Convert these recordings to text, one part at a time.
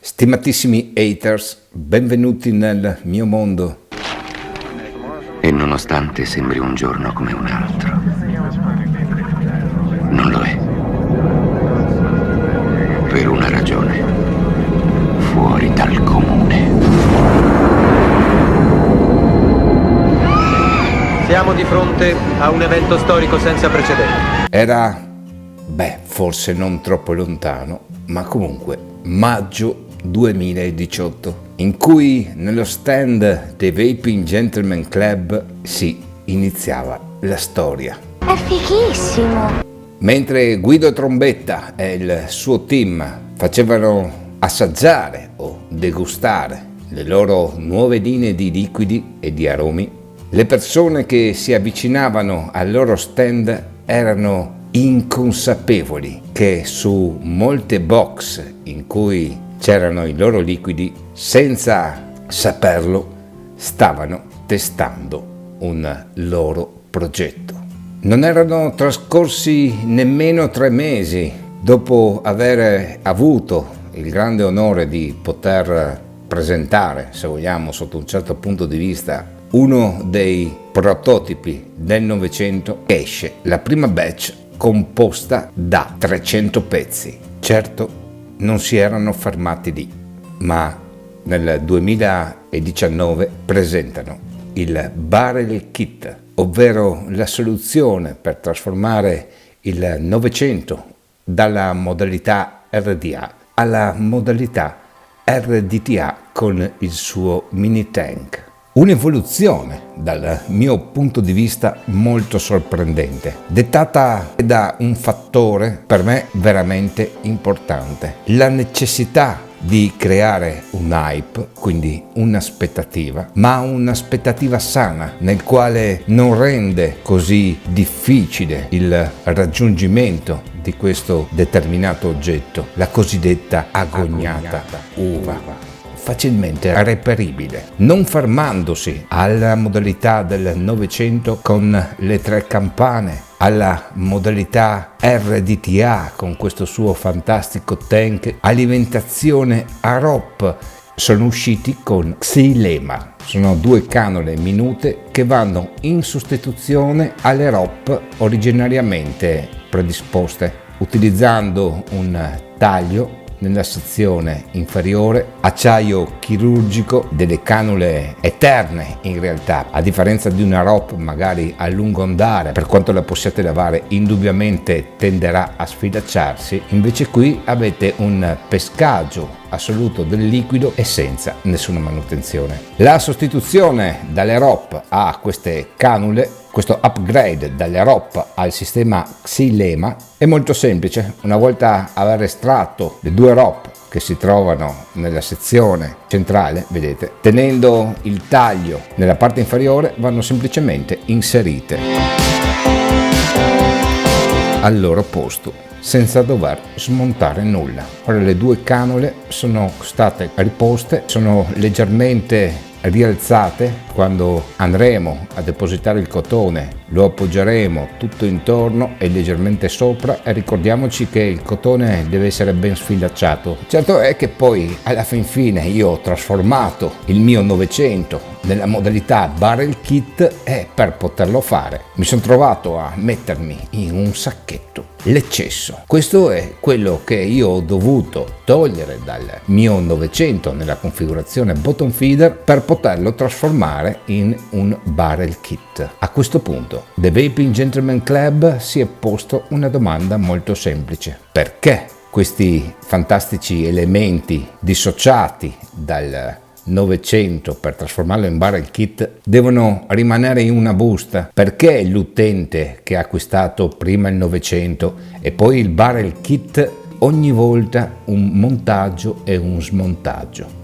Stimatissimi haters, benvenuti nel mio mondo. E nonostante sembri un giorno come un altro, non lo è. Per una ragione, fuori dal comune. Siamo di fronte a un evento storico senza precedenti. Era, forse non troppo lontano, ma comunque maggio 2018, in cui nello stand dei Vaping Gentlemen Club iniziava la storia. È fighissimo! Mentre Guido Trombetta e il suo team facevano assaggiare o degustare le loro nuove linee di liquidi e di aromi, le persone che si avvicinavano al loro stand erano inconsapevoli che su molte box in cui c'erano i loro liquidi, senza saperlo, stavano testando un loro progetto. Non erano trascorsi nemmeno 3 mesi dopo aver avuto il grande onore di poter presentare, se vogliamo, sotto un certo punto di vista, uno dei prototipi del Novecento, esce la prima batch composta da 300 pezzi. Certo, non si erano fermati lì, ma nel 2019 presentano il Barrel Kit, ovvero la soluzione per trasformare il Novecento dalla modalità RDA alla modalità RDTA con il suo mini tank. Un'evoluzione, dal mio punto di vista, molto sorprendente, dettata da un fattore per me veramente importante: la necessità di creare un hype, quindi un'aspettativa, ma un'aspettativa sana, nel quale non rende così difficile il raggiungimento di questo determinato oggetto, la cosiddetta agognata uva, facilmente reperibile, non fermandosi alla modalità del Novecento con le 3 campane, alla modalità RDTA con questo suo fantastico tank, alimentazione a ROP. Sono usciti con Xylema, sono 2 canole minute che vanno in sostituzione alle ROP originariamente predisposte, utilizzando un taglio nella sezione inferiore, acciaio chirurgico, delle canule eterne in realtà, a differenza di una ROP magari a lungo andare, per quanto la possiate lavare indubbiamente tenderà a sfilacciarsi, invece qui avete un pescaggio assoluto del liquido e senza nessuna manutenzione. La sostituzione dalle ROP a queste canule, questo upgrade dalle ROP al sistema Xylema, è molto semplice. Una volta aver estratto le 2 ROP che si trovano nella sezione centrale, vedete, tenendo il taglio nella parte inferiore, vanno semplicemente inserite al loro posto, senza dover smontare nulla. Ora le 2 canule sono state riposte, sono leggermente rialzate. Quando andremo a depositare il cotone lo appoggeremo tutto intorno e leggermente sopra, e ricordiamoci che il cotone deve essere ben sfilacciato. Certo è che poi alla fin fine io ho trasformato il mio Novecento nella modalità Barrel Kit e per poterlo fare mi sono trovato a mettermi in un sacchetto l'eccesso. Questo è quello che io ho dovuto togliere dal mio Novecento nella configurazione bottom feeder per poterlo trasformare in un Barrel Kit. A questo punto The Vaping Gentlemen Club si è posto una domanda molto semplice: perché questi fantastici elementi dissociati dal Novecento per trasformarlo in Barrel Kit devono rimanere in una busta? Perché l'utente che ha acquistato prima il Novecento e poi il Barrel Kit ogni volta un montaggio e un smontaggio?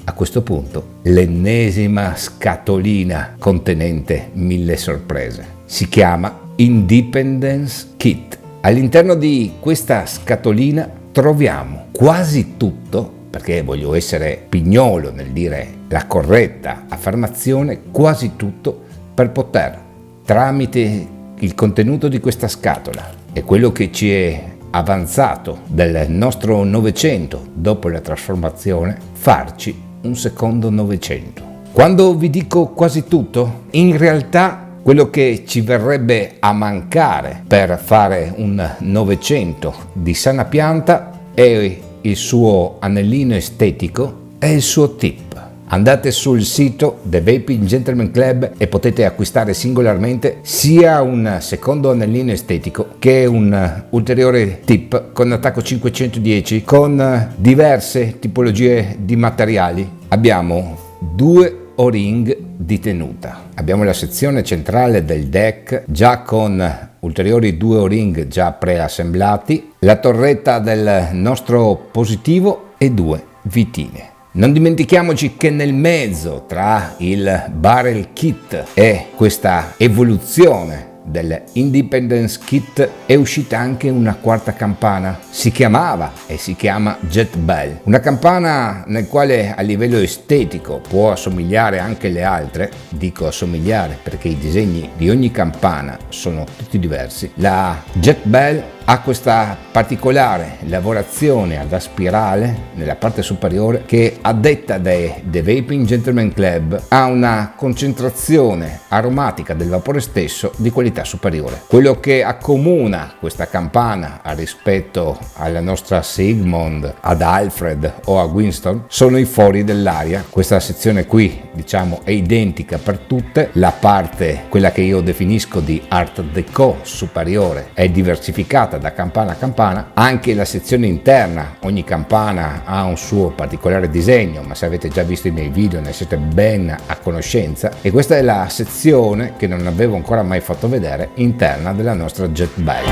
A questo punto l'ennesima scatolina contenente 1000 sorprese si chiama Independence Kit. All'interno di questa scatolina troviamo quasi tutto, perché voglio essere pignolo nel dire la corretta affermazione, quasi tutto per poter, tramite il contenuto di questa scatola e quello che ci è avanzato del nostro Novecento dopo la trasformazione, farci un secondo Novecento. Quando vi dico quasi tutto, in realtà quello che ci verrebbe a mancare per fare un Novecento di sana pianta è il suo anellino estetico e il suo tip. Andate sul sito The Vaping Gentleman Club e potete acquistare singolarmente sia un secondo anellino estetico che un ulteriore tip con attacco 510 con diverse tipologie di materiali. Abbiamo 2 O-ring di tenuta. Abbiamo la sezione centrale del deck già con ulteriori 2 O-ring già preassemblati, la torretta del nostro positivo e 2 vitine. Non dimentichiamoci che nel mezzo tra il barrel kit e questa evoluzione del Independence Kit è uscita anche una quarta campana. Si chiamava e si chiama Jet Bell, una campana nel quale a livello estetico può assomigliare anche alle altre. Dico assomigliare perché i disegni di ogni campana sono tutti diversi. La Jet Bell ha questa particolare lavorazione ad spirale nella parte superiore che, a detta The Vaping Gentleman Club, ha una concentrazione aromatica del vapore stesso di qualità superiore. Quello che accomuna questa campana rispetto alla nostra Sigmund, ad Alfred o a Winston sono i fori dell'aria. Questa sezione qui, diciamo, è identica per tutte. La parte, quella che io definisco di Art Deco superiore, è diversificata da campana a campana. Anche la sezione interna, ogni campana ha un suo particolare disegno, ma se avete già visto i miei video ne siete ben a conoscenza, e questa è la sezione che non avevo ancora mai fatto vedere interna della nostra Jet Bell.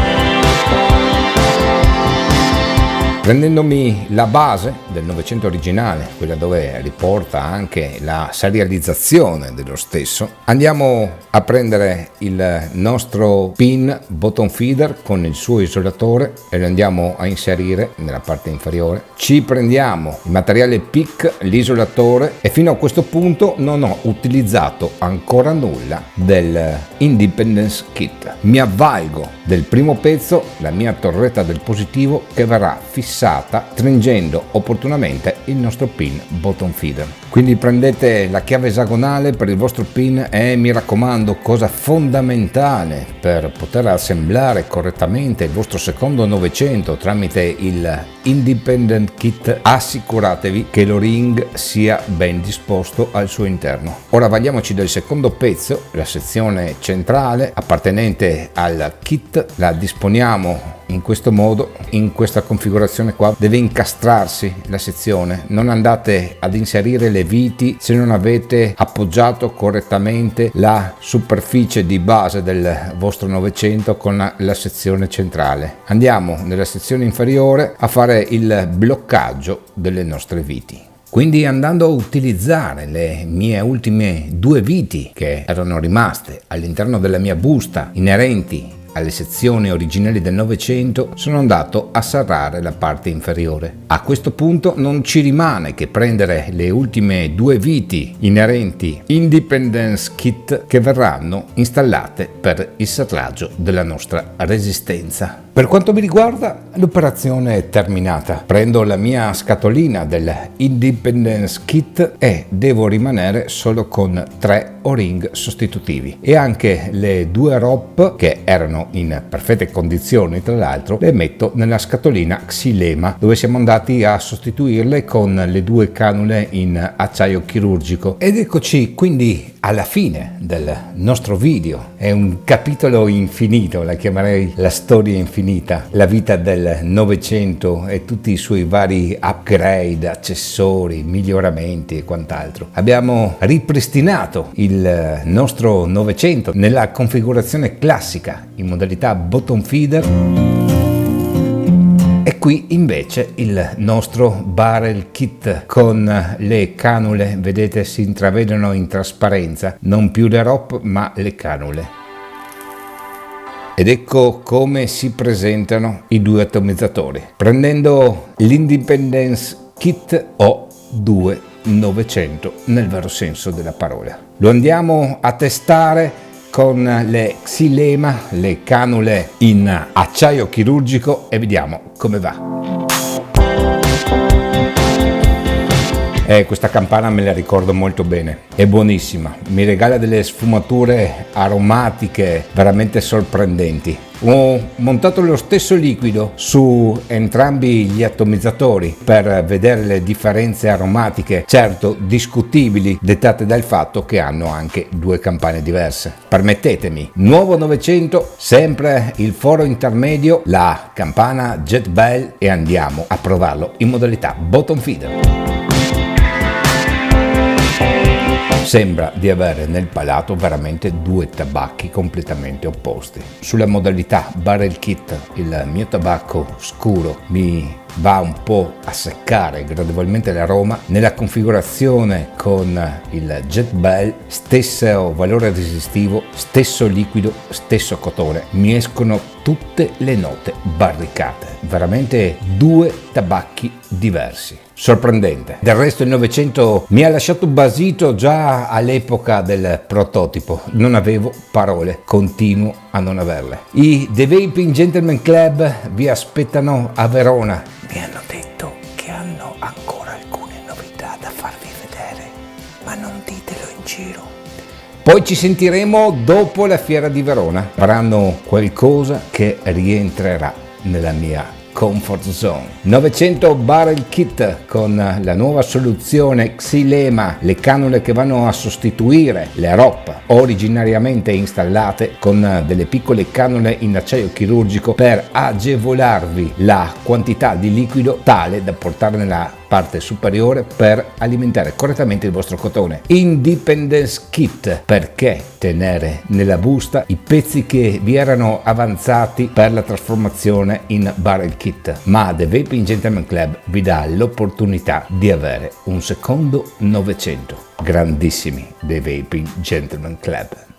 Prendendomi la base del Novecento originale, quella dove riporta anche la serializzazione dello stesso, andiamo a prendere il nostro pin bottom feeder con il suo isolatore e lo andiamo a inserire nella parte inferiore. Ci prendiamo il materiale PIC, l'isolatore, e fino a questo punto non ho utilizzato ancora nulla del Independence Kit. Mi avvalgo del primo pezzo, la mia torretta del positivo, che verrà fissata stringendo opportunamente il nostro pin bottom feeder. Quindi prendete la chiave esagonale per il vostro pin e, mi raccomando, cosa fondamentale per poter assemblare correttamente il vostro secondo Novecento tramite il Independent Kit, assicuratevi che l'O-ring sia ben disposto al suo interno. Ora vagliamoci del secondo pezzo, la sezione centrale appartenente al kit. La disponiamo in questo modo, in questa configurazione qua. Deve incastrarsi la sezione, non andate ad inserire le viti se non avete appoggiato correttamente la superficie di base del vostro Novecento con la sezione centrale. Andiamo nella sezione inferiore a fare il bloccaggio delle nostre viti. Quindi, andando a utilizzare le mie ultime 2 viti che erano rimaste all'interno della mia busta inerenti alle sezioni originali del Novecento, sono andato a serrare la parte inferiore. A questo punto non ci rimane che prendere le ultime 2 viti inerenti Independence Kit che verranno installate per il serraggio della nostra resistenza. Per quanto mi riguarda, l'operazione è terminata. Prendo la mia scatolina del Independence Kit e devo rimanere solo con 3 O-ring sostitutivi, e anche le 2 ROP, che erano in perfette condizioni tra l'altro, le metto nella scatolina Xylema, dove siamo andati a sostituirle con le 2 canule in acciaio chirurgico. Ed eccoci quindi alla fine del nostro video. È un capitolo infinito, la chiamerei la storia infinita, la vita del Novecento e tutti i suoi vari upgrade, accessori, miglioramenti e quant'altro. Abbiamo ripristinato il nostro Novecento nella configurazione classica in modalità bottom feeder, e qui invece il nostro barrel kit con le canule, vedete, si intravedono in trasparenza, non più le ROP ma le canule. Ed ecco come si presentano i 2 atomizzatori. Prendendo l'Independence Kit ho 2 Novecento nel vero senso della parola. Lo andiamo a testare con le Xylema, le canule in acciaio chirurgico, e vediamo come va. Questa campana me la ricordo molto bene, è buonissima, mi regala delle sfumature aromatiche veramente sorprendenti. Ho montato lo stesso liquido su entrambi gli atomizzatori per vedere le differenze aromatiche, certo discutibili, dettate dal fatto che hanno anche due campane diverse. Permettetemi, nuovo 900, sempre il foro intermedio, la campana Jet Bell, e andiamo a provarlo in modalità bottom feeder. Sembra di avere nel palato veramente due tabacchi completamente opposti. Sulla modalità Barrel Kit il mio tabacco scuro mi va un po' a seccare gradevolmente l'aroma. Nella configurazione con il Jet Bell, stesso valore resistivo, stesso liquido, stesso cotone, mi escono tutte le note barricate, veramente due tabacchi diversi. Sorprendente. Del resto il 900 mi ha lasciato basito già all'epoca del prototipo, non avevo parole, continuo a non averle. I The Vaping Gentleman Club vi aspettano a Verona. Mi hanno detto che hanno ancora alcune novità da farvi vedere, ma non ditelo in giro. Poi ci sentiremo dopo la fiera di Verona. Faranno qualcosa che rientrerà nella mia comfort zone. 900 Barrel Kit con la nuova soluzione Xylema, le canule che vanno a sostituire le ROP originariamente installate con delle piccole canule in acciaio chirurgico per agevolarvi la quantità di liquido tale da portare nella parte superiore per alimentare correttamente il vostro cotone. Independence Kit, perché tenere nella busta i pezzi che vi erano avanzati per la trasformazione in Barrel Kit, ma The Vaping Gentleman Club vi dà l'opportunità di avere un secondo 900. Grandissimi The Vaping Gentleman Club.